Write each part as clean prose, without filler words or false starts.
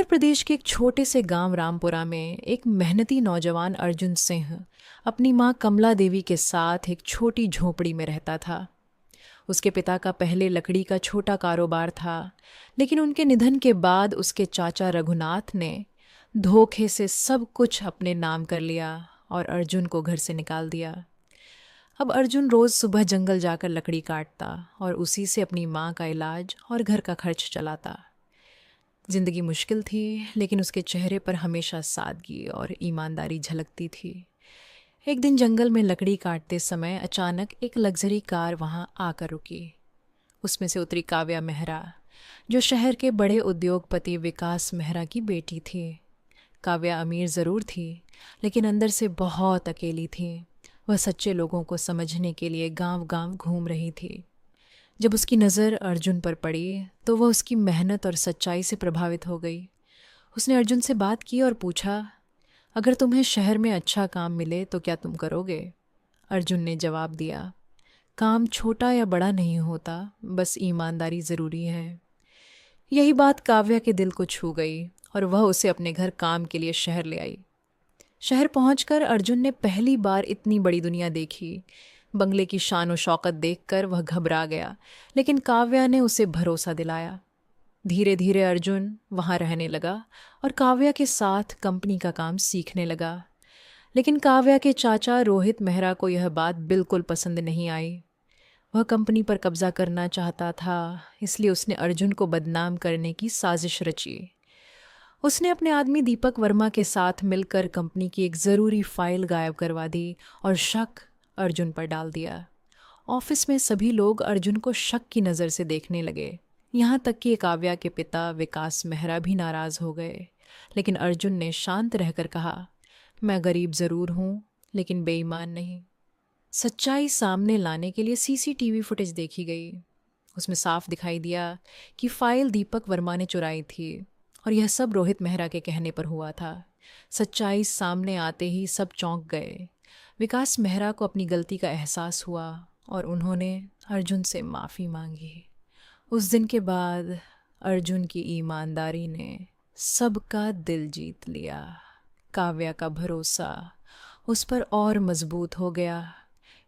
उत्तर प्रदेश के एक छोटे से गांव रामपुरा में एक मेहनती नौजवान अर्जुन सिंह अपनी मां कमला देवी के साथ एक छोटी झोपड़ी में रहता था। उसके पिता का पहले लकड़ी का छोटा कारोबार था, लेकिन उनके निधन के बाद उसके चाचा रघुनाथ ने धोखे से सब कुछ अपने नाम कर लिया और अर्जुन को घर से निकाल दिया। अब अर्जुन रोज सुबह जंगल जाकर लकड़ी काटता और उसी से अपनी मां का इलाज और घर का खर्च चलाता। जिंदगी मुश्किल थी, लेकिन उसके चेहरे पर हमेशा सादगी और ईमानदारी झलकती थी। एक दिन जंगल में लकड़ी काटते समय अचानक एक लग्जरी कार वहां आकर रुकी। उसमें से उतरी काव्या मेहरा, जो शहर के बड़े उद्योगपति विकास मेहरा की बेटी थी। काव्या अमीर ज़रूर थी, लेकिन अंदर से बहुत अकेली थी। वह सच्चे लोगों को समझने के लिए गांव-गांव घूम रही थी। जब उसकी नज़र अर्जुन पर पड़ी तो वह उसकी मेहनत और सच्चाई से प्रभावित हो गई। उसने अर्जुन से बात की और पूछा, अगर तुम्हें शहर में अच्छा काम मिले तो क्या तुम करोगे? अर्जुन ने जवाब दिया, काम छोटा या बड़ा नहीं होता, बस ईमानदारी ज़रूरी है। यही बात काव्या के दिल को छू गई और वह उसे अपने घर काम के लिए शहर ले आई। शहर पहुंचकर अर्जुन ने पहली बार इतनी बड़ी दुनिया देखी। बंगले की शान और शौकत देखकर वह घबरा गया, लेकिन काव्या ने उसे भरोसा दिलाया। धीरे धीरे अर्जुन वहाँ रहने लगा और काव्या के साथ कंपनी का काम सीखने लगा। लेकिन काव्या के चाचा रोहित मेहरा को यह बात बिल्कुल पसंद नहीं आई। वह कंपनी पर कब्जा करना चाहता था, इसलिए उसने अर्जुन को बदनाम करने की साजिश रची। उसने अपने आदमी दीपक वर्मा के साथ मिलकर कंपनी की एक ज़रूरी फाइल गायब करवा दी और शक अर्जुन पर डाल दिया। ऑफिस में सभी लोग अर्जुन को शक की नज़र से देखने लगे, यहाँ तक कि काव्या के पिता विकास मेहरा भी नाराज़ हो गए। लेकिन अर्जुन ने शांत रहकर कहा, मैं गरीब ज़रूर हूँ, लेकिन बेईमान नहीं। सच्चाई सामने लाने के लिए सीसीटीवी फुटेज देखी गई। उसमें साफ दिखाई दिया कि फाइल दीपक वर्मा ने चुराई थी और यह सब रोहित मेहरा के कहने पर हुआ था। सच्चाई सामने आते ही सब चौंक गए। विकास मेहरा को अपनी गलती का एहसास हुआ और उन्होंने अर्जुन से माफ़ी मांगी। उस दिन के बाद अर्जुन की ईमानदारी ने सबका दिल जीत लिया। काव्या का भरोसा उस पर और मजबूत हो गया।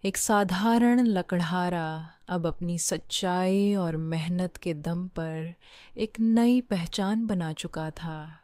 एक साधारण लकड़हारा अब अपनी सच्चाई और मेहनत के दम पर एक नई पहचान बना चुका था।